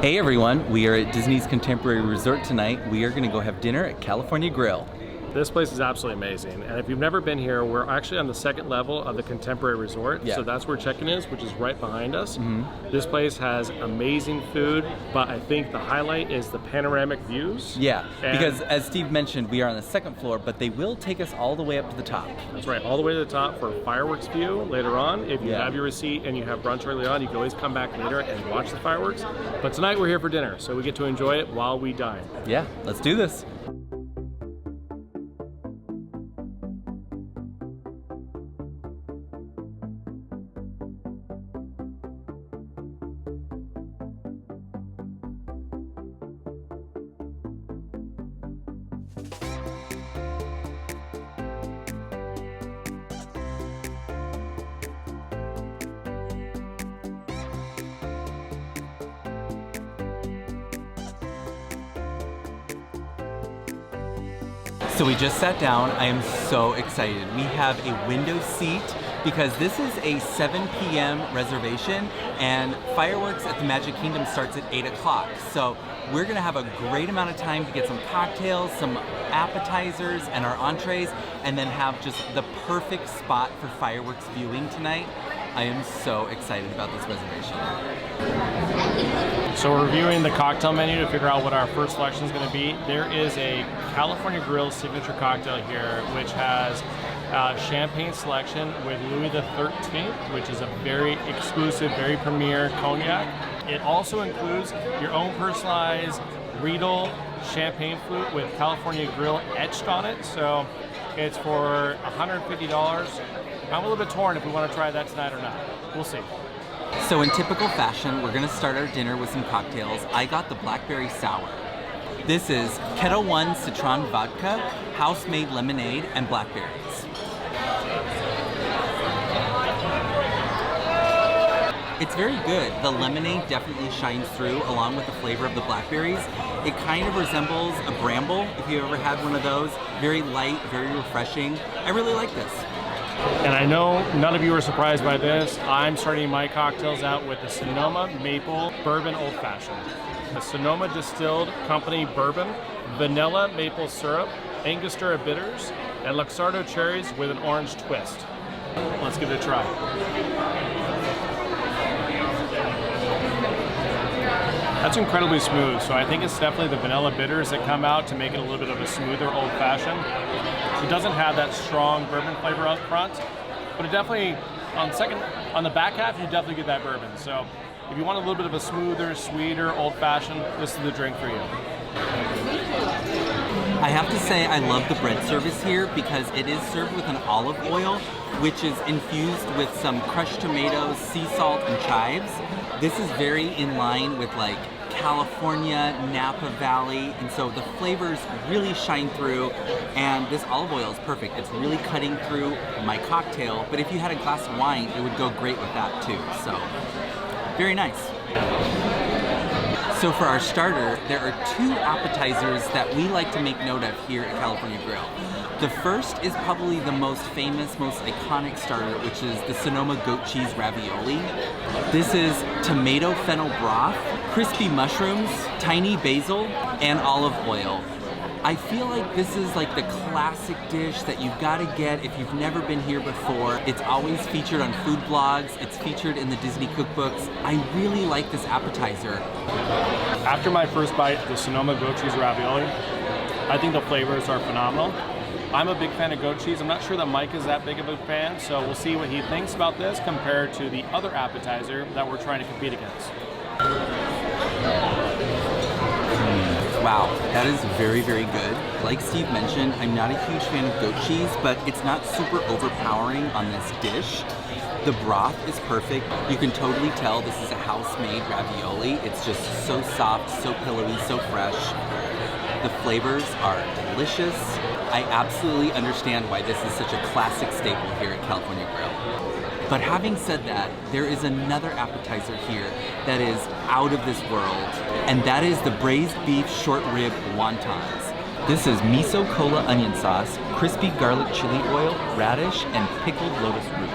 Hey everyone, we are at Disney's Contemporary Resort tonight. We are going to go have dinner at California Grill. This place is absolutely amazing, and if you've never been here, we're actually on the second level of the Contemporary Resort, so that's where check-in is, which is right behind us. This place has amazing food, but I think the highlight is the panoramic views. Yeah, because as Steve mentioned, we are on the second floor, but they will take us all the way up to the top. That's right, all the way to the top for a fireworks view later on. If you have your receipt and you have brunch early on, you can always come back later and watch the fireworks. But tonight we're here for dinner, so we get to enjoy it while we dine. Yeah, let's do this. So we just sat down. I am so excited. We have a window seat because this is a 7 p.m. reservation and fireworks at the Magic Kingdom starts at 8 o'clock. So we're gonna have a great amount of time to get some cocktails, some appetizers, and our entrees, and then have just the perfect spot for fireworks viewing tonight. I am so excited about this reservation. So we're reviewing the cocktail menu to figure out what our first selection is going to be. There is a California Grill signature cocktail here, which has champagne selection with Louis XIII, which is a very exclusive, very premier cognac. It also includes your own personalized Riedel champagne flute with California Grill etched on it. So it's for $150. I'm a little bit torn if we want to try that tonight or not. We'll see. So in typical fashion, we're gonna start our dinner with some cocktails. I got the Blackberry Sour. This is Ketel One Citron Vodka, house-made lemonade, and blackberries. It's very good. The lemonade definitely shines through along with the flavor of the blackberries. It kind of resembles a bramble, if you ever had one of those. Very light, very refreshing. I really like this. And I know none of you are surprised by this. I'm starting my cocktails out with the Sonoma Maple Bourbon Old Fashioned. The Sonoma Distilled Company Bourbon, vanilla maple syrup, Angostura bitters, and Luxardo cherries with an orange twist. Let's give it a try. That's incredibly smooth, so I think it's definitely the vanilla bitters that come out to make it a little bit of a smoother old fashioned. It doesn't have that strong bourbon flavor up front, but it definitely, on the back half, you definitely get that bourbon. So if you want a little bit of a smoother, sweeter, old fashioned, this is the drink for you. I have to say I love the bread service here because it is served with an olive oil, which is infused with some crushed tomatoes, sea salt, and chives. This is very in line with like California, Napa Valley, and so the flavors really shine through, and this olive oil is perfect. It's really cutting through my cocktail, but if you had a glass of wine, it would go great with that too, so very nice. So for our starter, there are two appetizers that we like to make note of here at California Grill. The first is probably the most famous, most iconic starter, which is the Sonoma goat cheese ravioli. This is tomato fennel broth, crispy mushrooms, tiny basil, and olive oil. I feel like this is like the classic dish that you've got to get if you've never been here before. It's always featured on food blogs. It's featured in the Disney cookbooks. I really like this appetizer. After my first bite of the Sonoma goat cheese ravioli, I think the flavors are phenomenal. I'm a big fan of goat cheese. I'm not sure that Mike is that big of a fan, so we'll see what he thinks about this compared to the other appetizer that we're trying to compete against. Wow, that is very, very good. Like Steve mentioned, I'm not a huge fan of goat cheese, but it's not super overpowering on this dish. The broth is perfect. You can totally tell this is a house-made ravioli. It's just so soft, so pillowy, so fresh. The flavors are delicious. I absolutely understand why this is such a classic staple here at California Grill. But having said that, there is another appetizer here that is out of this world, and that is the braised beef short rib wontons. This is miso cola onion sauce, crispy garlic chili oil, radish, and pickled lotus root.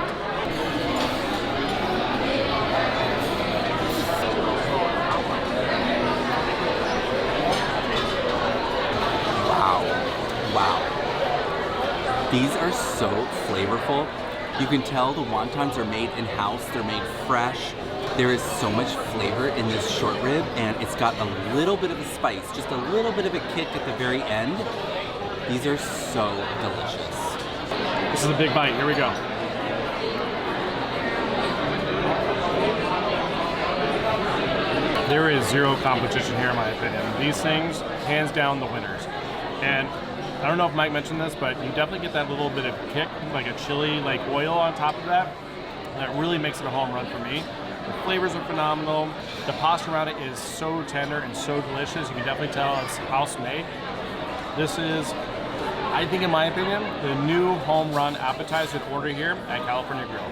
are so flavorful. You can tell the wontons are made in-house, they're made fresh. There is so much flavor in this short rib, and it's got a little bit of a spice, just a little bit of a kick at the very end. These are so delicious. This is a big bite, here we go. There is zero competition here in my opinion. These things, hands down the winners. And I don't know if Mike mentioned this, but you definitely get that little bit of kick, like a chili, like oil on top of that. That really makes it a home run for me. The flavors are phenomenal. The pasta around it is so tender and so delicious. You can definitely tell it's house made. This is, I think in my opinion, the new home run appetizer to order here at California Grill.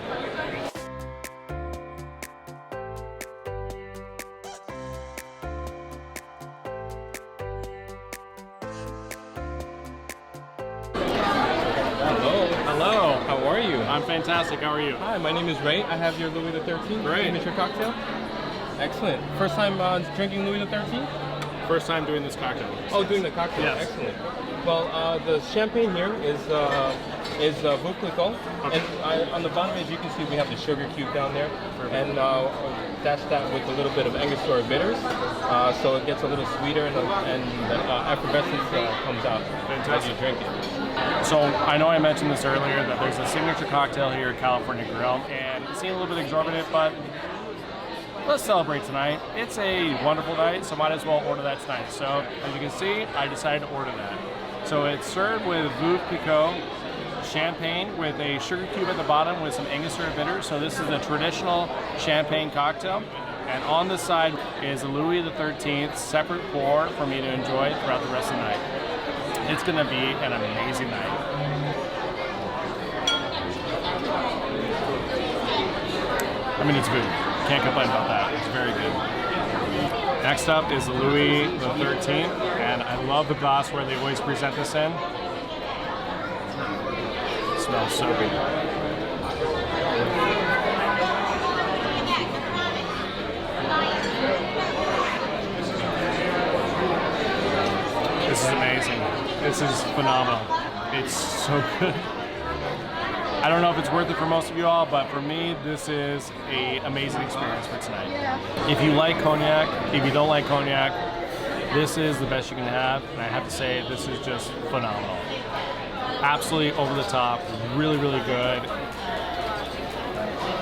How are you? I'm fantastic. How are you? Hi, my name is Ray. I have your Louis XIII signature cocktail. Excellent. First time drinking Louis XIII? First time doing this cocktail. Oh, doing the cocktail. Yes. Excellent. Well, the champagne here is Veuve Clicquot, Okay. and on the bottom, as you can see, we have the sugar cube down there, and that's that with a little bit of Angostura bitters, so it gets a little sweeter, and effervescence comes out as you drink it. So I know I mentioned this earlier that there's a signature cocktail here at California Grill, and it seemed a little bit exorbitant, but let's celebrate tonight. It's a wonderful night, so might as well order that tonight. So as you can see, I decided to order that. So it's served with Veuve Clicquot, champagne with a sugar cube at the bottom with some Angostura bitters. So this is a traditional champagne cocktail. And on the side is a Louis XIII separate pour for me to enjoy throughout the rest of the night. It's gonna be an amazing night. I mean, it's good. Can't complain about that. It's very good. Next up is the Louis XIII, and I love the glass where they always present this in. It smells so good. This is amazing. This is phenomenal. It's so good. I don't know if it's worth it for most of you all, but for me, this is an amazing experience for tonight. If you like cognac, if you don't like cognac, this is the best you can have, and I have to say, this is just phenomenal. Absolutely over the top, really, really good.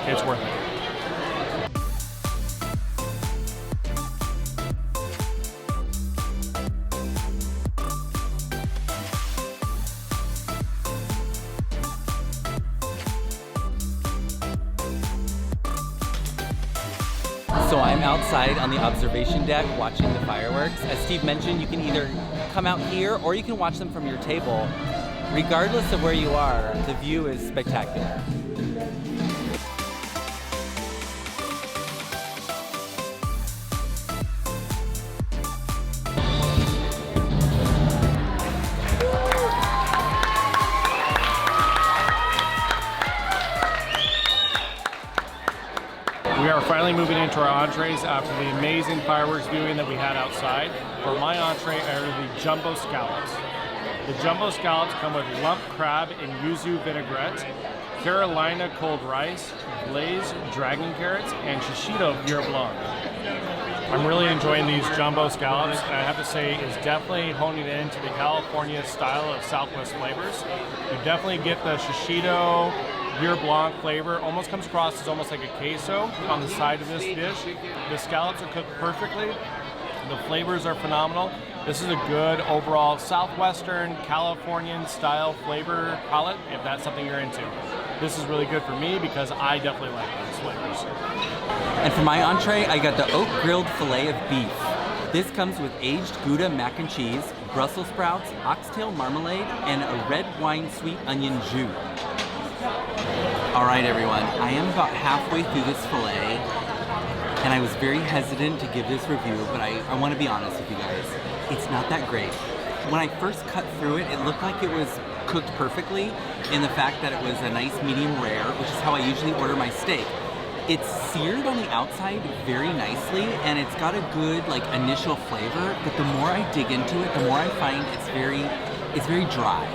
It's worth it. So I'm outside on the observation deck watching the fireworks. As Steve mentioned, you can either come out here or you can watch them from your table. Regardless of where you are, the view is spectacular. We are finally moving into our entrees after the amazing fireworks viewing that we had outside. For my entree are the jumbo scallops. The jumbo scallops come with lump crab and yuzu vinaigrette, Carolina cold rice, glazed dragon carrots, and shishito beurre blanc. I'm really enjoying these jumbo scallops, and I have to say it's definitely honing into the California style of Southwest flavors. You definitely get the shishito beurre blanc flavor, almost comes across as almost like a queso on the side of this dish. The scallops are cooked perfectly. The flavors are phenomenal. This is a good overall Southwestern Californian style flavor palette, if that's something you're into. This is really good for me because I definitely like those flavors. And for my entree, I got the oak grilled filet of beef. This comes with aged Gouda mac and cheese, Brussels sprouts, oxtail marmalade, and a red wine sweet onion jus. All right, everyone, I am about halfway through this filet, and I was very hesitant to give this review, but I want to be honest with you guys. It's not that great. When I first cut through it, it looked like it was cooked perfectly in the fact that it was a nice medium rare, which is how I usually order my steak. It's seared on the outside very nicely, and it's got a good initial flavor, but the more I dig into it, the more I find it's very dry.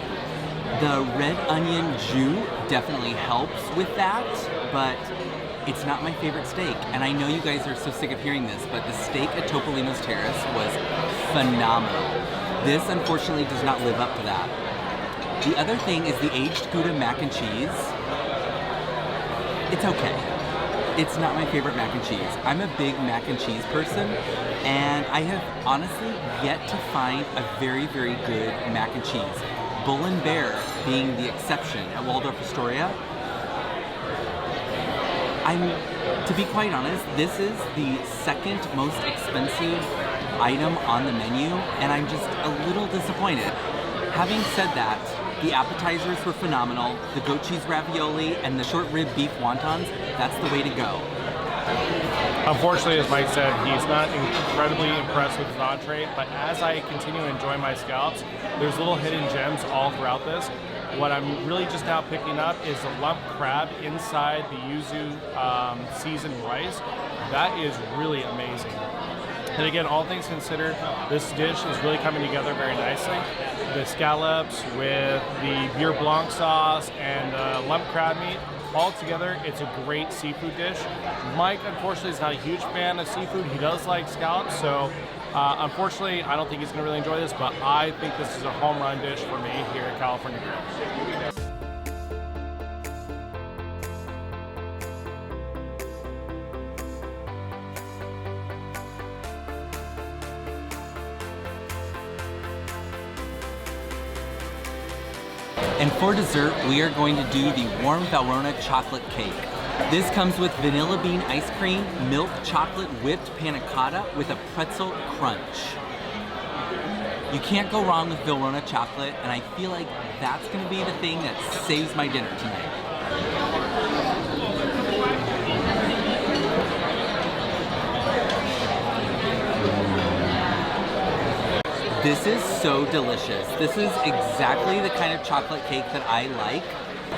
The red onion jus definitely helps with that, but it's not my favorite steak. And I know you guys are so sick of hearing this, but the steak at Topolino's Terrace was phenomenal. This, unfortunately, does not live up to that. The other thing is the aged Gouda mac and cheese. It's okay. It's not my favorite mac and cheese. I'm a big mac and cheese person, and I have honestly yet to find a very, very good mac and cheese. Bull and Bear being the exception at Waldorf Astoria. To be quite honest, this is the second most expensive item on the menu, and I'm just a little disappointed. Having said that, the appetizers were phenomenal. The goat cheese ravioli and the short rib beef wontons, that's the way to go. Unfortunately, as Mike said, he's not incredibly impressed with his entree, but as I continue to enjoy my scallops, there's little hidden gems all throughout this. What I'm really just now picking up is the lump crab inside the yuzu seasoned rice. That is really amazing. And again, all things considered, this dish is really coming together very nicely. The scallops with the beer blanc sauce and the lump crab meat, all together, it's a great seafood dish. Mike, unfortunately, is not a huge fan of seafood. He does like scallops, so unfortunately, I don't think he's going to really enjoy this, but I think this is a home run dish for me here at California Grill. And for dessert, we are going to do the warm Verona chocolate cake. This comes with vanilla bean ice cream, milk chocolate whipped panna cotta with a pretzel crunch. You can't go wrong with Verona chocolate, and I feel like that's going to be the thing that saves my dinner tonight. This is so delicious. This is exactly the kind of chocolate cake that I like.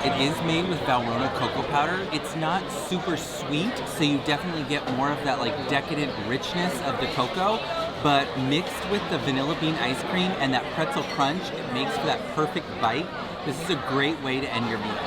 It is made with Verona cocoa powder. It's not super sweet, so you definitely get more of that like decadent richness of the cocoa, but mixed with the vanilla bean ice cream and that pretzel crunch, it makes for that perfect bite. This is a great way to end your meal.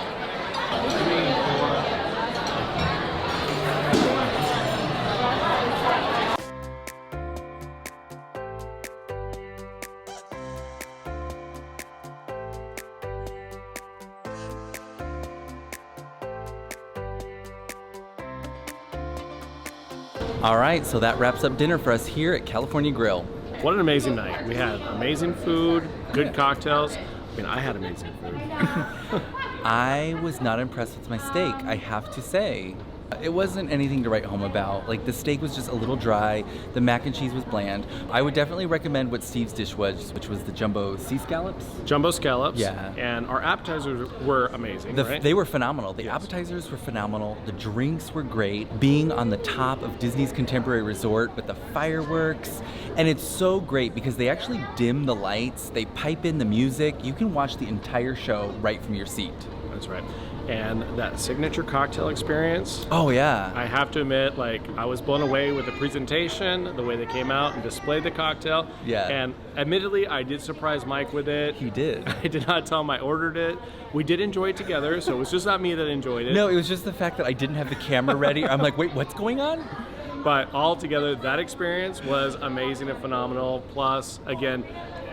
All right, so that wraps up dinner for us here at California Grill. What an amazing night. We had amazing food, good cocktails. I mean, I had amazing food. I was not impressed with my steak, I have to say. It wasn't anything to write home about. Like, the steak was just a little dry, the mac and cheese was bland. I would definitely recommend what Steve's dish was, which was the jumbo sea scallops. Jumbo scallops. Yeah. And our appetizers were amazing, right? They were phenomenal. The Yes. appetizers were phenomenal. The drinks were great. Being on the top of Disney's Contemporary Resort with the fireworks. And it's so great because they actually dim the lights, they pipe in the music. You can watch the entire show right from your seat. That's right. And that signature cocktail experience, Oh yeah. I have to admit, like, I was blown away with the presentation, the way they came out and displayed the cocktail. Yeah. And admittedly, I did surprise Mike with it. He did. I did not tell him I ordered it. We did enjoy it together, so it was just not me that enjoyed it. No, it was just the fact that I didn't have the camera ready. I'm like, wait, what's going on? But altogether, that experience was amazing and phenomenal. Plus, again,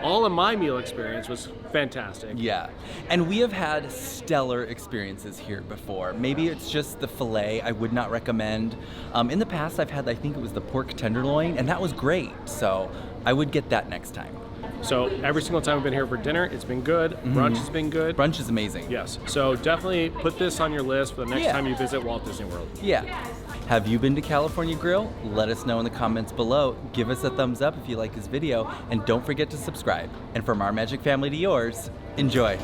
all of my meal experience was fantastic. Yeah, and we have had stellar experiences here before. Maybe it's just the filet I would not recommend. In the past, I've had, I think it was the pork tenderloin, and that was great. So I would get that next time. So every single time we've been here for dinner, it's been good. Brunch has been good. Brunch is amazing. Yes. So definitely put this on your list for the next Yeah. time you visit Walt Disney World. Yeah. Have you been to California Grill? Let us know in the comments below. Give us a thumbs up if you like this video, and don't forget to subscribe. And from our magic family to yours, enjoy.